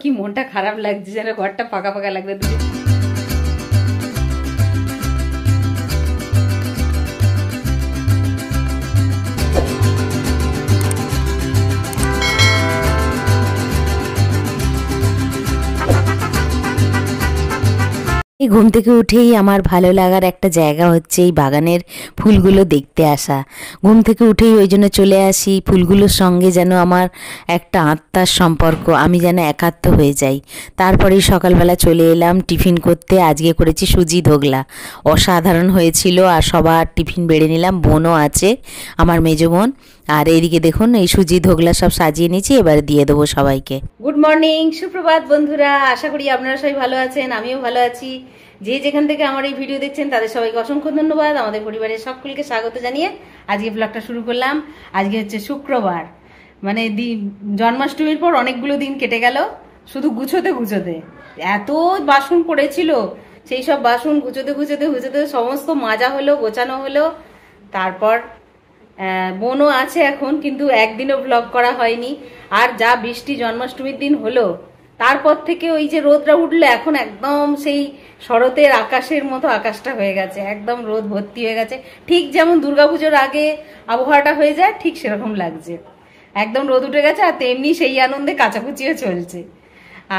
কি মনটা খারাপ লাগছে, যেন ঘরটা ফাঁকা ফাঁকা লাগবে। ঘুম থেকে উঠেই আমার ভালো লাগার একটা জায়গা হচ্ছে এই বাগানের ফুলগুলো দেখতে আসা। ঘুম থেকে উঠেই ওই জন্য চলে আসি। ফুলগুলোর সঙ্গে যেন আমার একটা আত্মার সম্পর্ক, আমি যেন একাত্ম হয়ে যাই। তারপরেই সকালবেলা চলে এলাম টিফিন করতে। আজকে করেছি সুজি ধোগলা, অসাধারণ হয়েছিল। আর সবার টিফিন বেড়ে নিলাম, বোনও আছে, আমার মেজো বোন। আর এইদিকে দেখুন এই সুজি ধোগলা সব সাজিয়ে নিয়েছি, এবার দিয়ে দেবো সবাইকে। গুড মর্নিং, সুপ্রভাত বন্ধুরা, আশা করি আপনারা সবাই ভালো আছেন, আমিও ভালো আছি। যে যেখান থেকে আমার এই ভিডিও দেখছেন তাদের সবাইকে অসংখ্য ধন্যবাদ। আমাদের পরিবারের সকলকে স্বাগত জানিয়ে আজকে ব্লগটা শুরু করলাম। আজকে হচ্ছে শুক্রবার, মানে জন্মাষ্টমীর পর অনেকগুলো দিন কেটে গেল শুধু গুছোতে গুছোতে। এত বাসন পড়েছিল, সেই সব বাসন গুছোতে গুছোতে গুছোতে সমস্ত মাজা হলো, গোছানো হলো। তারপর বোনও আছে এখন, কিন্তু একদিনও ব্লগ করা হয়নি। আর যা বৃষ্টি জন্মাষ্টমীর দিন হলো, তারপর থেকে ওই যে রোদটা উঠলো, এখন একদম সেই শরতের আকাশের মতো আকাশটা হয়ে গেছে, একদম রোদ ভর্তি হয়ে গেছে। ঠিক যেমন দুর্গাপুজোর আগে আবহাওয়াটা হয়ে যায়, ঠিক সেরকম লাগছে, একদম রোদ উঠে গেছে। আর তেমনি সেই আনন্দে কাচাকুচিও চলছে।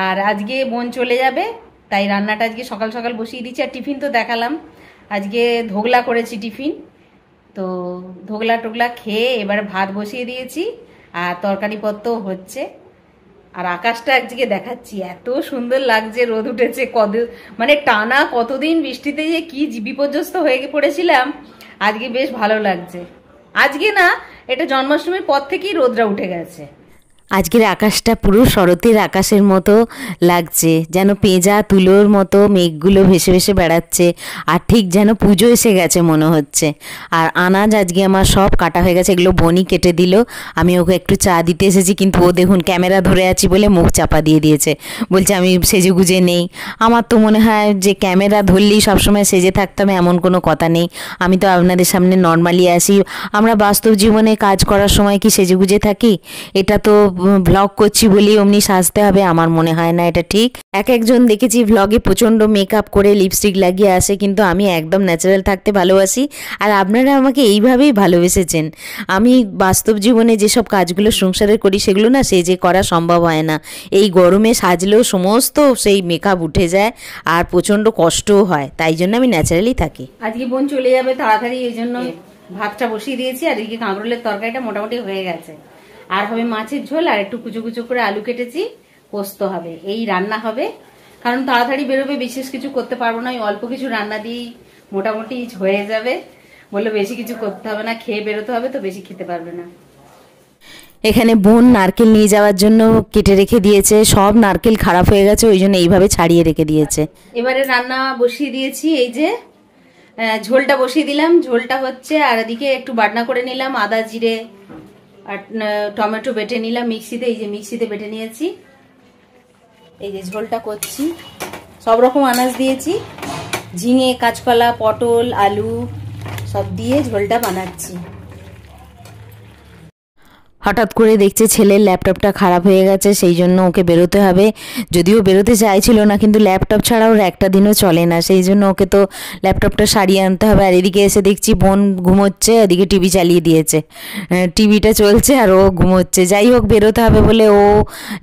আর আজকে বোন চলে যাবে, তাই রান্নাটা আজকে সকাল সকাল বসিয়ে দিচ্ছি। আর টিফিন তো দেখালাম, আজকে ধোগলা করেছি টিফিন। তো ধোগলা টোগলা খেয়ে এবার ভাত বসিয়ে দিয়েছি, আর তরকারি পত্র হচ্ছে। আর আকাশটা আজকে দেখাচ্ছি, এত সুন্দর লাগছে, রোদ উঠেছে। মানে টানা কতদিন বৃষ্টিতে যে কি বিপর্যস্ত হয়ে পড়েছিলাম, আজকে বেশ ভালো লাগছে। আজকে না, এটা জন্মাষ্টমীর পর থেকেই রোদরা উঠে গেছে। আজকের আকাশটা পুরো শরতের আকাশের মতো লাগছে, যেন পেঁজা তুলোর মতো মেঘগুলো ভেসে ভেসে বেড়াচ্ছে। আর ঠিক যেন পুজো এসে গেছে মনে হচ্ছে। আর আনাজ আজকে আমার সব কাটা হয়ে গেছে, এগুলো বোনই কেটে দিল। আমি ওকে একটু চা দিতে এসেছি, কিন্তু ও দেখুন ক্যামেরা ধরে আছি বলে মুখ চাপা দিয়ে দিয়েছে, বলছে আমি সেজে গুজে নেই। আমার তো মনে হয় যে ক্যামেরা ধরলেই সবসময় সেজে থাকতাম, এমন কোনো কথা নেই। আমি তো আপনাদের সামনে নর্মালি আসি। আমরা বাস্তব জীবনে কাজ করার সময় কি সেজে গুজে থাকি? এটা তো ব্লগ করছি বলেই অমনি সাজতে হবে, আমার মনে হয় না এটা ঠিক। একজন দেখেছি ভ্লগে প্রচণ্ড মেকআপ করে লিপস্টিক লাগিয়ে আসে, কিন্তু আমি একদম ন্যাচারাল থাকতে ভালোবাসি। আর আপনারা আমাকে এইভাবেই ভালোবেসেছেন। আমি বাস্তব জীবনে যেসব কাজগুলো সংসারের করি, সেগুলো না সেজে করা সম্ভব হয় না। এই গরমে সাজলেও সমস্ত সেই মেকআপ উঠে যায়, আর প্রচণ্ড কষ্টও হয়। তাই জন্য আমি ন্যাচারালি থাকি। আজকে বোন চলে যাবে তাড়াতাড়ি, এই জন্য ভাতটা বসিয়ে দিয়েছি। আর এদিকে কাঁকরোলের তরকারিটা মোটামুটি হয়ে গেছে। আর হবে মাছের ঝোল, আর একটু কুচো কুচো করে আলু কেটেছি, পোস্ত হবে, এই রান্না হবে। কারণ তাড়াতাড়ি বেরোবে, বিশেষ কিছু করতে পারবো না, অল্প কিছু রান্না দিয়েই মোটামুটি হয়ে যাবে। বললো বেশি কিছু করতে হবে না, খেয়ে বেরোতে হবে, তো বেশি খেতে পারবে না। এখানে বোন নারকেল নিয়ে যাওয়ার জন্য কেটে রেখে দিয়েছে, সব নারকেল খারাপ হয়ে গেছে, ওই জন্য এইভাবে ছাড়িয়ে রেখে দিয়েছে। এবারে রান্না বসিয়ে দিয়েছি, এই যে ঝোলটা বসিয়ে দিলাম, ঝোলটা হচ্ছে। আর এদিকে একটু বাটনা করে নিলাম, আদা জিরে আর টমেটো বেটে নিলাম মিক্সিতে, এই যে মিক্সিতে বেটে নিয়েছি। এই যে ঝোলটা করছি, সব রকম আনাজ দিয়েছি, ঝিঙে, কাঁচকলা, পটল, আলু সব দিয়ে ঝোলটা বানাচ্ছি। হঠাৎ করে দেখছে ছেলের ল্যাপটপটা খারাপ হয়ে গেছে, সেই জন্য ওকে বেরোতে হবে। যদিও বেরোতে চাইছিল না, কিন্তু ল্যাপটপ ছাড়া ওর একটা দিনও চলে না, সেই জন্য ওকে তো ল্যাপটপটা সারিয়ে আনতে হবে। আর এদিকে এসে দেখছি বোন ঘুমোচ্ছে, এদিকে টিভি চালিয়ে দিয়েছে, টিভিটা চলছে আর ও ঘুমোচ্ছে। যাই হোক, বেরোতে হবে বলে ও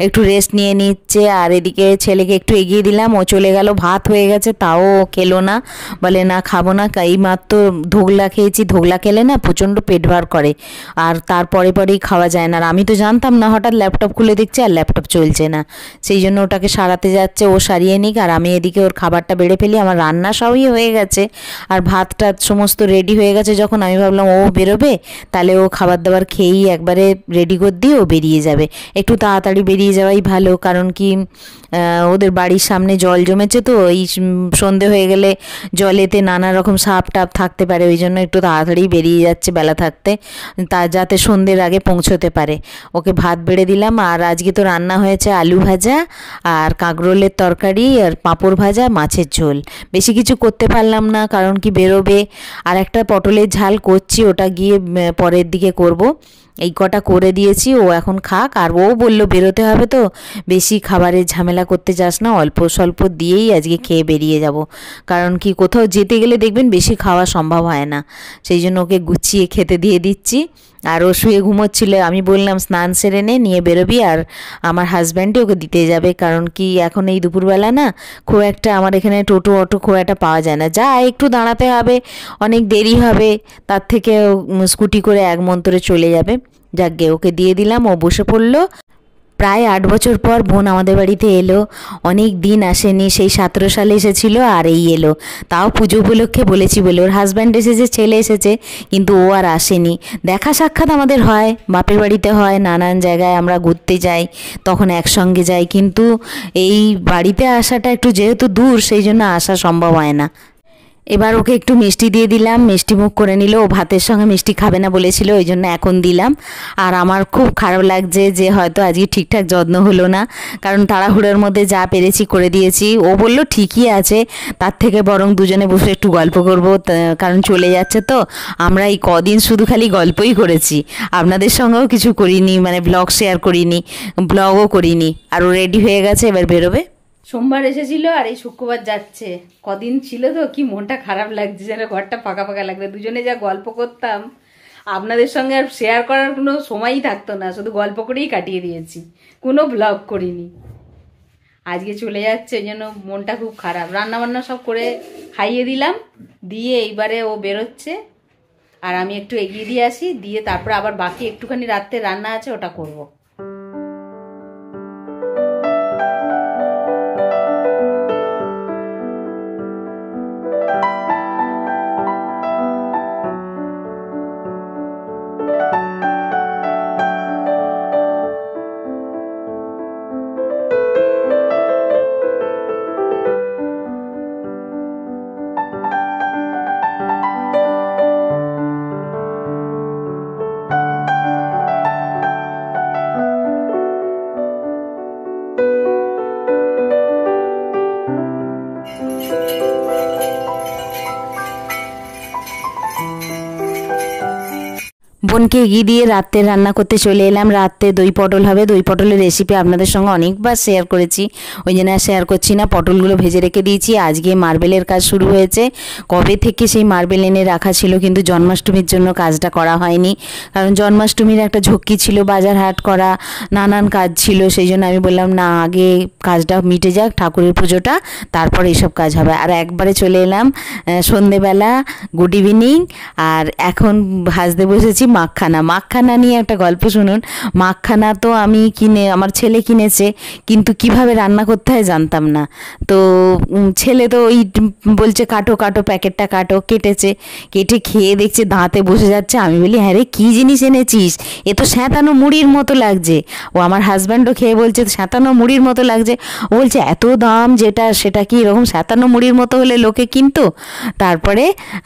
একটু রেস্ট নিয়ে নিচ্ছে। আর এদিকে ছেলেকে একটু এগিয়ে দিলাম, ও চলে গেল। ভাত হয়ে গেছে, তাও ও খেলো না, বলে না খাবো না। এই মাত্র ধোগলা খেয়েছি, ধোগলা খেলে না প্রচণ্ড পেট ভার করে, আর তারপরে পরেই খাওয়া যায় না। আর আমি তো জানতাম না, হঠাৎ ল্যাপটপ খুলে দেখছি আর ল্যাপটপ চলছে না, সেই জন্য ওটাকে সারাতে যাচ্ছে। ও সারিয়ে নিক, আর আমি এদিকে ওর খাবারটা বেড়ে ফেলি। আমার রান্না সবই হয়ে গেছে, আর ভাতটা সমস্ত রেডি হয়ে গেছে। যখন আমি ভাবলাম ও বেরোবে, তাহলে ও খাবার দাবার খেয়েই একবারে রেডি করে দিয়ে ও বেরিয়ে যাবে। একটু তাড়াতাড়ি বেরিয়ে যাওয়াই ভালো, কারণ কি ওদের বাড়ির সামনে জল জমেছে, তো এই সন্ধে হয়ে গেলে জলেতে নানা রকম সাপ টাপ থাকতে পারে, ওই জন্য একটু তাড়াতাড়ি বেরিয়ে যাচ্ছে বেলা থাকতে, তা যাতে সন্ধ্যের আগে পৌঁছতে পারে। ওকে ভাত বেড়ে দিলাম। আর আজকে তো রান্না হয়েছে আলু ভাজা আর কাঁকরোলের তরকারি আর পাঁপড় ভাজা, মাছের ঝোল। বেশি কিছু করতে পারলাম না, কারণ কি বেরোবে। আর একটা পটলের ঝাল করছি, ওটা গিয়ে পরের দিকে করব। এই কটা করে দিয়েছি, ও এখন খাক। আর ও বললো বেরোতে হবে তো, বেশি খাবারের ঝামেলা করতে যাস না, অল্প স্বল্প দিয়েই আজকে খেয়ে বেরিয়ে যাব। কারণ কি কোথাও যেতে গেলে দেখবেন বেশি খাওয়া সম্ভব হয় না, সেই জন্য ওকে গুছিয়ে খেতে দিয়ে দিচ্ছি। আর ও শুয়ে ঘুমোচ্ছিল, আমি বললাম স্নান সেরে নিয়ে বেরোবি, আর আমার হাজব্যান্ডই ওকে দিতে যাবে। কারণ কি এখন এই দুপুরবেলা না খুব একটা আমার এখানে টোটো অটো খুব একটা পাওয়া যায় না, যা একটু দাঁড়াতে হবে, অনেক দেরি হবে, তার থেকে স্কুটি করে এক মন্তরে চলে যাবে। যাকগে ওকে দিয়ে দিলাম, ও বসে পড়লো। প্রায় 8 বছর পর বোন আমাদের বাড়িতে এলো, অনেক দিন আসেনি, সেই 17 সালে এসেছিল, আর এই এলো, তাও পুজো উপলক্ষে বলেছি বলে। ওর হাজব্যান্ড এসেছে, ছেলে এসেছে, কিন্তু ও আর আসেনি। দেখা সাক্ষাৎ আমাদের হয়, বাপের বাড়িতে হয়, নানান জায়গায় আমরা ঘুরতে যাই, তখন একসঙ্গে যাই, কিন্তু এই বাড়িতে আসাটা একটু যেহেতু দূর, সেই জন্য আসা সম্ভব হয় না। এবার ওকে একটু মিষ্টি দিয়ে দিলাম, মিষ্টি মুখ করে নিল। ও ভাতের সঙ্গে মিষ্টি খাবে না বলেছিল, ওই জন্য এখন দিলাম। আর আমার খুব খারাপ লাগছে যে হয়তো আজকে ঠিকঠাক যত্ন হলো না, কারণ তাড়াহুড়োর মধ্যে যা পেরেছি করে দিয়েছি। ও বলল ঠিকই আছে, তার থেকে বরং দুজনে বসে একটু গল্প করব, কারণ চলে যাচ্ছে তো। আমরা এই কদিন শুধু খালি গল্পই করেছি, আপনাদের সঙ্গেও কিছু করিনি, মানে ব্লগ শেয়ার করিনি, ব্লগও করিনি। আর ও রেডি হয়ে গেছে, এবার বেরোবে। সোমবার এসেছিল আর এই শুক্রবার যাচ্ছে। কদিন ছিল তো কি মনটা খারাপ লাগছে, যেন ঘরটা ফাঁকা ফাঁকা লাগবে। দুজনে যা গল্প করতাম, আপনাদের সঙ্গে আর শেয়ার করার কোনো সময়ই থাকতো না, শুধু গল্প করেই কাটিয়ে দিয়েছি, কোনো ব্লগ করিনি। আজকে চলে যাচ্ছে, ওই জন্য মনটা খুব খারাপ। রান্না বান্না সব করে খাইয়ে দিলাম, দিয়ে এইবারে ও বেরোচ্ছে, আর আমি একটু এগিয়ে দিয়ে আসি, দিয়ে তারপরে আবার বাকি একটুখানি রাত্রে রান্না আছে, ওটা করবো। বোনকে এগিয়ে দিয়ে রাত্রে রান্না করতে চলে এলাম। রাত্রে দই পটল হবে, দই পটলের রেসিপি আপনাদের সঙ্গে অনেকবার শেয়ার করেছি, ওই জন্য আর শেয়ার করছি না। পটলগুলো ভেজে রেখে দিয়েছি। আজকে মার্বেলের কাজ শুরু হয়েছে, কবে থেকে সেই মার্বেল এনে রাখা ছিল, কিন্তু জন্মাষ্টমীর জন্য কাজটা করা হয়নি, কারণ জন্মাষ্টমীর একটা ঝক্কি ছিল, বাজার হাট করা, নানান কাজ ছিল, সেই জন্য আমি বললাম না, আগে কাজটা মিটে যাক, ঠাকুরের পুজোটা, তারপর এইসব কাজ হবে। আর একবারে চলে এলাম সন্ধেবেলা, গুড ইভিনিং। আর এখন ভাজতে বসেছি মাখানা। মাখানা নিয়ে একটা গল্প শুনুন। মাখানা তো আমি আমার ছেলে কিনেছে, কিন্তু কিভাবে রান্না করতে হয় জানতাম না। তো ছেলে তো ওই বলছে কাটো কাটো, প্যাকেটটা কাটো, কেটেছে, কেটে খেয়ে দেখছে দাঁতে বসে যাচ্ছে। আমি বলি হ্যাঁ রে, কী জিনিস এনেছিস, এ তো স্যাঁতানো মুড়ির মতো লাগছে। ও আমার হাজব্যান্ডও খেয়ে বলছে স্যাঁতানো মুড়ির মতো লাগছে। ও বলছে এত দাম, যেটা সেটা কি এরকম স্যাঁতানো মুড়ির মতো হলে লোকে কিনতো? তারপরে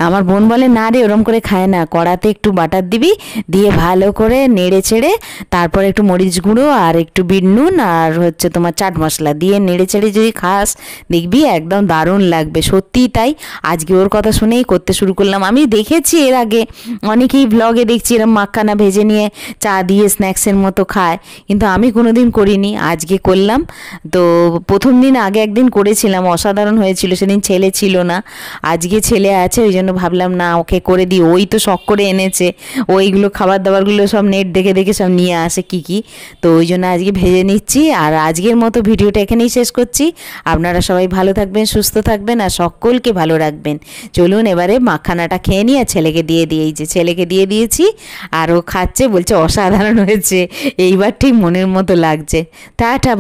আমার বোন বলে না রে, ওরম করে খায় না, কড়াতে একটু বাটার দিবি, দিয়ে ভালো করে নেড়ে ছেড়ে, তারপরে একটু মরিচ গুঁড়ো আর একটু বিট নুন আর হচ্ছে তোমার চাট মশলা দিয়ে নেড়ে ছেড়ে যদি খাস, দেখবি একদম দারুণ লাগবে। সত্যিই তাই, আজকে ওর কথা শুনেই করতে শুরু করলাম। আমি দেখেছি এর আগে অনেকেই ব্লগে দেখছি এরকম মাখানা ভেজে নিয়ে চা দিয়ে স্ন্যাক্সের মতো খায়, কিন্তু আমি কোনোদিন করিনি, আজকে করলাম। তো প্রথম দিন আগে একদিন করেছিলাম, অসাধারণ হয়েছিল, সেদিন ছেলে ছিল না, আজকে ছেলে আছে, ওই জন্য ভাবলাম না ওকে করে দিই। ওই তো শখ করে এনেছে, ওইগুলো খাবার দাবারগুলো সব নেট দেখে দেখে সব নিয়ে আসে কি কি, তো ওই জন্য আজকে ভেজে নিচ্ছি। আর আজকের মতো ভিডিওটা এখানেই শেষ করছি। আপনারা সবাই ভালো থাকবেন, সুস্থ থাকবেন, আর সকলকে ভালো রাখবেন। চলুন এবারে মাখানাটা খেয়ে নিই, আর ছেলেকে দিয়ে এই যে ছেলেকে দিয়ে দিয়েছি, আর ও খাচ্ছে, বলছে অসাধারণ হয়েছে, এইবার ঠিক মনের মতো লাগছে। টাটা।